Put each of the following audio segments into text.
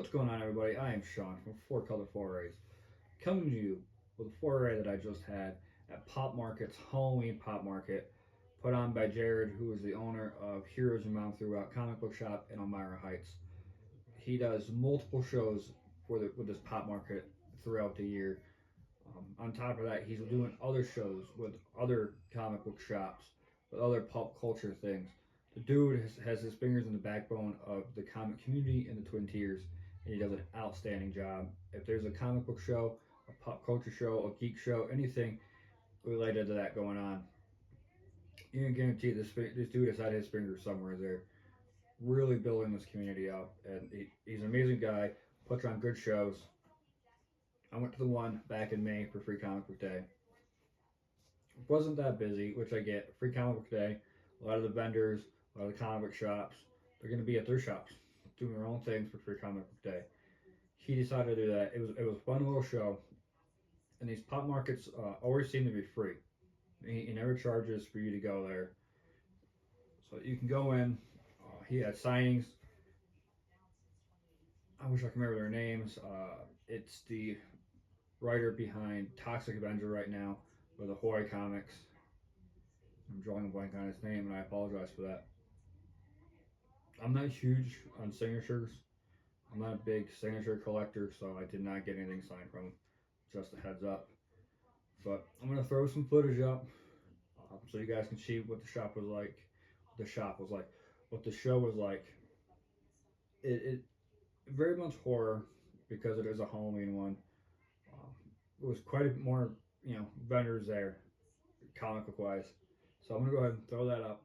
What's going on, everybody? I am Sean from Four Color Forays, coming to you with a foray that I just had at Pop Market's Halloween Pop Market, put on by Jared, who is the owner of Heroes and Mom Throughout Comic Book Shop in Elmira Heights. He does multiple shows with this Pop Market throughout the year. On top of that, he's doing other shows with other comic book shops, with other pop culture things. The dude has his fingers in the backbone of the comic community in the Twin Tiers, and he does an outstanding job. If there's a comic book show, a pop culture show, a geek show, anything related to that going on, you can guarantee this dude has had his fingers somewhere there, really building this community up. And he's an amazing guy, puts on good shows. I went to the one back in May for Free Comic Book Day. It wasn't that busy, which I get. Free Comic Book Day, a lot of the vendors, a lot of the comic book shops, they're going to be at their shops doing their own things for Free Comic Book Day. He decided to do that. It was a fun little show, and these pop markets always seem to be free. He never charges for you to go there, so you can go in. He had signings. I wish I could remember their names. It's the writer behind Toxic Avenger right now with the Ahoy Comics. I'm drawing a blank on his name, and I apologize for that. I'm not huge on signatures. I'm not a big signature collector, so I did not get anything signed from him. Just a heads up. But I'm gonna throw some footage up so you guys can see what the shop was like, what the show was like. It very much horror because it is a Halloween one. It was quite a bit more, vendors there, comic book wise. So I'm gonna go ahead and throw that up.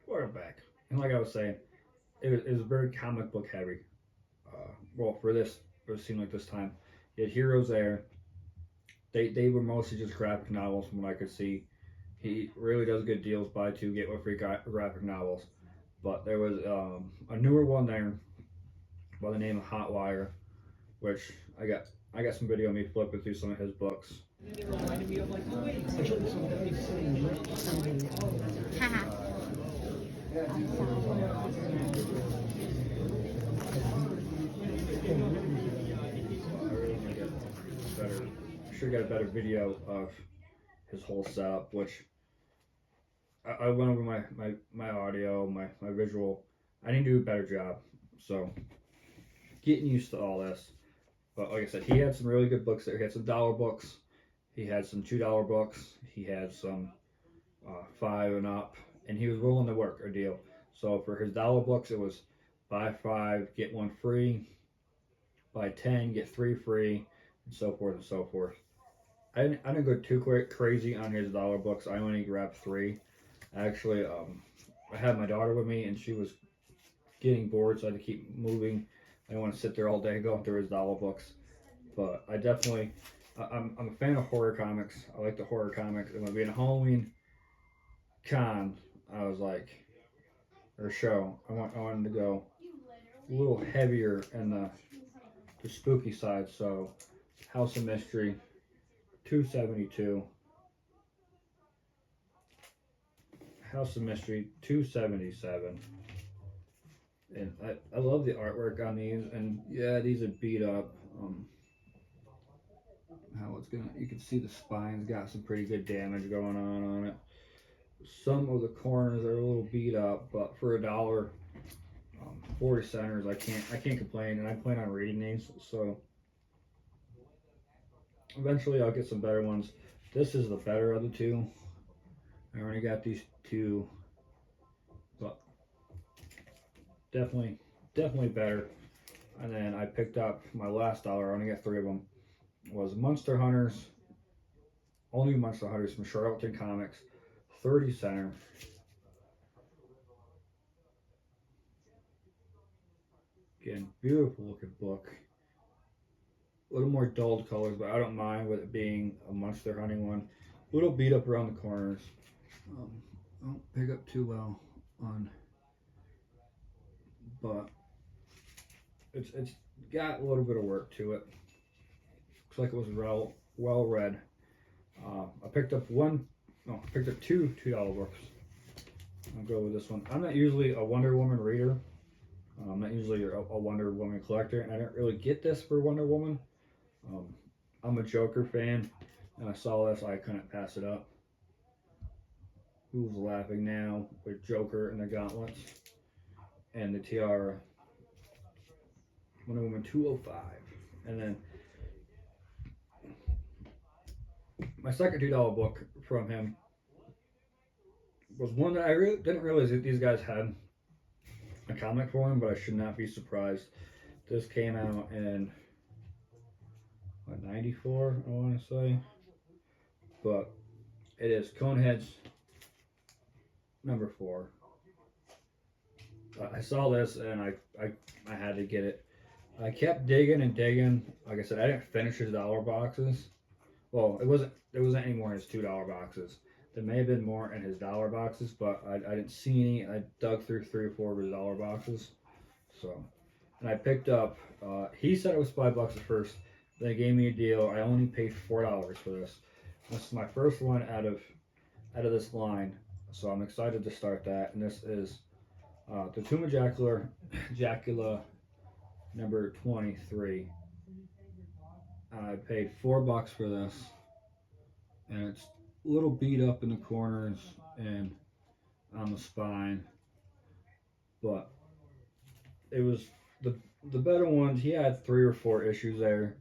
We're back, and like I was saying, it was very comic book heavy. Well, for it seemed like this time, you had heroes there. They were mostly just graphic novels from what I could see. He really does good deals, buy two get one free graphic novels. But there was a newer one there by the name of Hotwire, which I got some video of me flipping through some of his books. Haha. sure to get a better video of his whole setup, which I went over my audio, my visual. I need to do a better job. So getting used to all this. But like I said, he had some really good books there. He had some dollar books. He had some $2 books. He had some five and up, and he was willing to work a deal. So for his dollar books, it was buy five, get one free. Buy 10, get three free, and so forth and so forth. I didn't go too crazy on his dollar books. I only grabbed three. Actually, I had my daughter with me, and she was getting bored, so I had to keep moving. I didn't want to sit there all day going through his dollar books. But I definitely, I'm a fan of horror comics. I like the horror comics. And when being a Halloween con, I was like, or show, I wanted to go a little heavier in the spooky side. So House of Mystery, 272. House of Mystery, 277. And I love the artwork on these, and yeah, these are beat up. How it's gonna, you can see the spine's got some pretty good damage going on it. Some of the corners are a little beat up, but for $1, 40 centers, I can't complain, and I plan on reading these, so eventually I'll get some better ones. This is the better of the two. I already got these two, but definitely better. And then I picked up my last dollar. I only got three of them. Was Monster Hunters, only Monster Hunters from Charlton Comics, 30 center. Again, beautiful looking book. A little more dulled colors, but I don't mind with it being a monster hunting one. A little beat up around the corners. I don't pick up too well on, but it's got a little bit of work to it. Looks like it was well read. I picked up two $2 books. I'll go with this one. I'm not usually a Wonder Woman reader. I'm not usually a Wonder Woman collector, and I didn't really get this for Wonder Woman. I'm a Joker fan, and I saw this, I couldn't pass it up. Who's laughing now with Joker and the gauntlets and the tiara? Wonder Woman 205. And then my second $2 book from him was one that I really didn't realize that these guys had a comic for him, but I should not be surprised. This came out in what, 94, I want to say. But it is Coneheads number 4. I saw this and I had to get it. I kept digging and digging. Like I said, I didn't finish his dollar boxes. Well, there wasn't any more in his $2 boxes. There may have been more in his dollar boxes, but I didn't see any. I dug through 3 or 4 of his dollar boxes. So, and I picked up, he said it was $5 at first. They gave me a deal. I only paid $4 for this. This is my first one out of this line. So I'm excited to start that. And this is the Tomb of Dracula number 23. I paid $4 for this, and it's a little beat up in the corners and on the spine, but it was the better ones. He had 3 or 4 issues there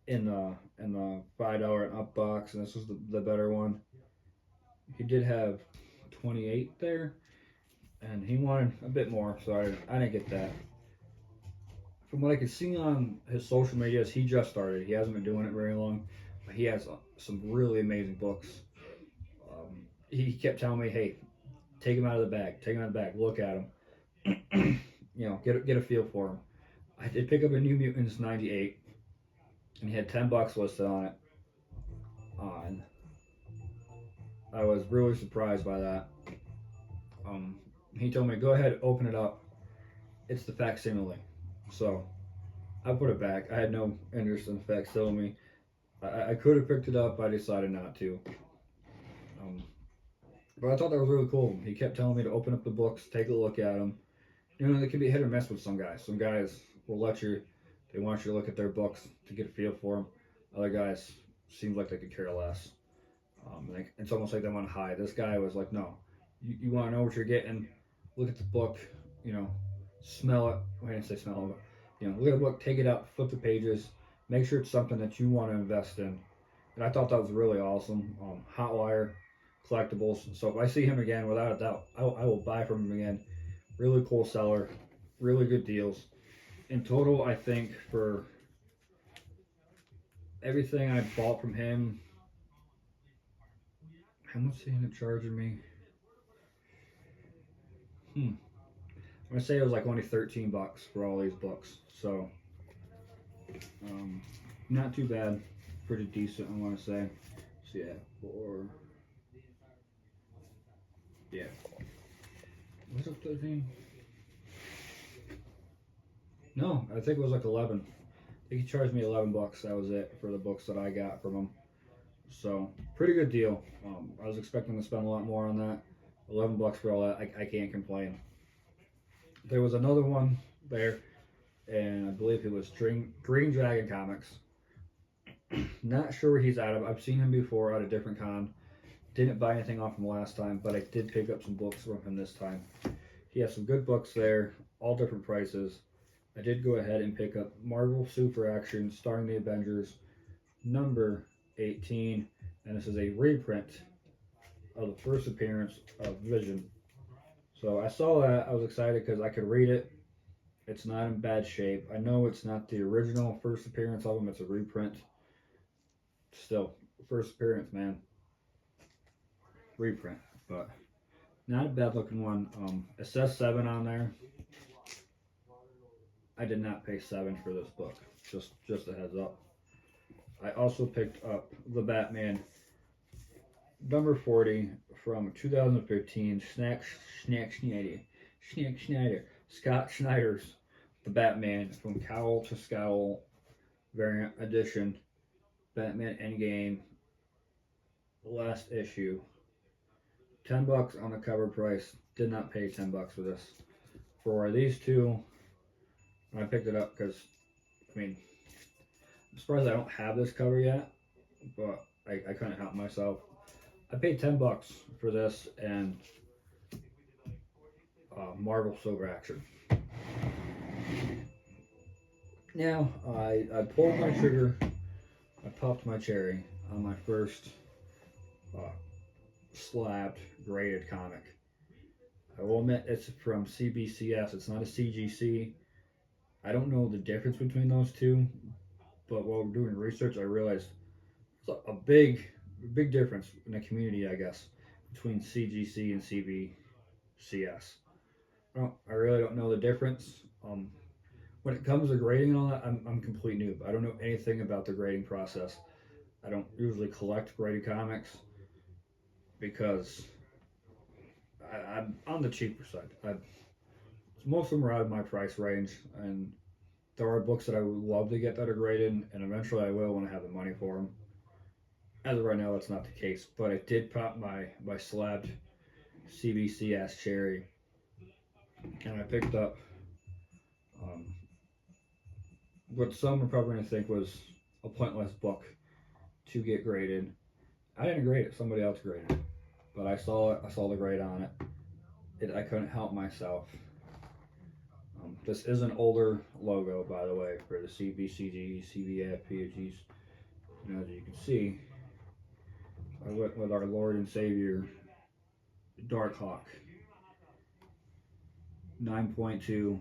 in the $5 and up box, and this was the better one. He did have 28 there, and he wanted a bit more, so I didn't get that. From what I could see on his social medias, he just started. He hasn't been doing it very long, but he has some really amazing books. He kept telling me, "Hey, take him out of the bag. Take him out of the bag. Look at him. You know, get a feel for him." I did pick up a New Mutants '98, and he had $10 listed on it. And I was really surprised by that. He told me, "Go ahead, open it up. It's the facsimile." So I put it back. I had no interest in facsimile. I could have picked it up. I decided not to. But I thought that was really cool. He kept telling me to open up the books, take a look at them. You know, they can be hit or miss with some guys. Some guys will they want you to look at their books to get a feel for them. Other guys seems like they could care less. Like it's almost like they want to hide. This guy was like, no, you want to know what you're getting. Look at the book, you know, smell it. I didn't say smell it, but, look at the book, take it out, flip the pages, make sure it's something that you want to invest in. And I thought that was really awesome. Hotwire collectibles. So if I see him again, without a doubt, I will buy from him again. Really cool seller, really good deals. In total, I think for everything I bought from him, how much did he end up charging me? I'm gonna say it was like only $13 for all these books. So, not too bad, pretty decent. I want to say. So yeah, yeah. Was it 13? No, I think it was like 11. I think he charged me $11. That was it for the books that I got from him. So pretty good deal. I was expecting to spend a lot more on that. $11 for all that. I can't complain. There was another one there, and I believe it was Green Dragon Comics. Not sure where he's at. I've seen him before at a different con. Didn't buy anything off him last time, but I did pick up some books from him this time. He has some good books there, all different prices. I did go ahead and pick up Marvel Super Action starring the Avengers, number 18, and this is a reprint of the first appearance of Vision. So I saw that, I was excited because I could read it. It's not in bad shape. I know it's not the original first appearance of him, it's a reprint. Still, first appearance, man. Reprint, but not a bad looking one. It says 7 on there. I did not pay 7 for this book. Just a heads up. I also picked up the Batman number 40 from 2015. Scott Snyder's The Batman from Cowl to Scowl variant edition. Batman Endgame last issue. $10 on the cover price. Did not pay $10 for this. For these two, I picked it up because, I'm surprised I don't have this cover yet, but I couldn't help myself. I paid $10 for this and Marvel Silver Action. Now, I pulled my trigger, I popped my cherry on my first slabbed graded comic. I will admit it's from CBCS, it's not a CGC. I don't know the difference between those two, but while doing research, I realized there's a big difference in the community, I guess, between CGC and CBCS. I really don't know the difference. When it comes to grading and all that, I'm complete noob. I don't know anything about the grading process. I don't usually collect graded comics because I'm on the cheaper side. Most of them are out of my price range, and there are books that I would love to get that are graded, and eventually I will when I have the money for them. As of right now, that's not the case, but I did pop my slabbed CBCS cherry, and I picked up what some are probably going to think was a pointless book to get graded. I didn't grade it; somebody else graded it, but I saw it. I saw the grade on it. I couldn't help myself. This is an older logo, by the way, for the CBCG, CBFPGs. And as you can see, I went with our Lord and Savior, Darkhawk. 9.2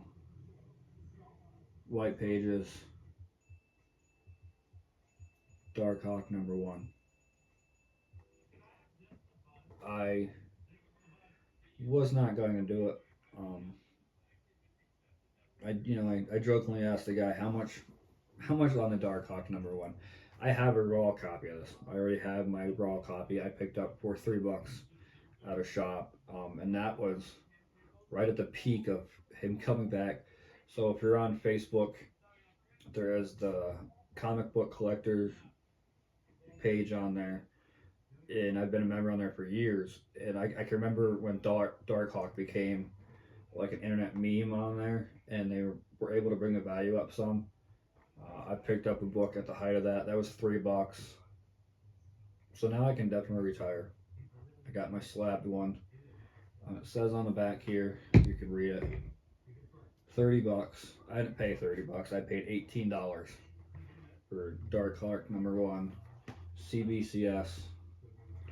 white pages, Darkhawk number 1. I was not going to do it. I jokingly asked the guy how much on the Darkhawk number 1. I have a raw copy of this. I already have my raw copy. I picked up for $3 at a shop, and that was right at the peak of him coming back. So if you're on Facebook, there is the comic book collector page on there, and I've been a member on there for years. And I can remember when Darkhawk became like an internet meme on there, and they were able to bring the value up some. I picked up a book at the height of that. That was $3. So now I can definitely retire. I got my slabbed one. It says on the back here, you can read it. $30. I didn't pay $30. I paid $18 for Dark Clark #1 CBCS.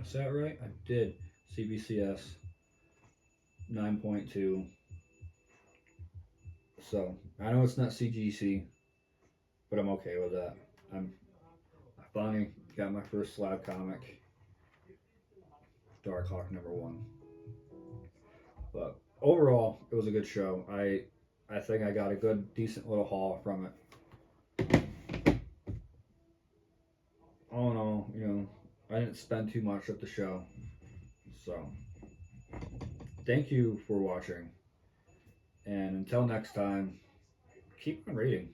Is that right? I did. CBCS 9.2. So I know it's not CGC, but I'm okay with that. I finally got my first slab comic, Dark Hawk #1. But overall, it was a good show. I think I got a good, decent little haul from it. All in all, I didn't spend too much at the show. So thank you for watching, and until next time, keep on reading.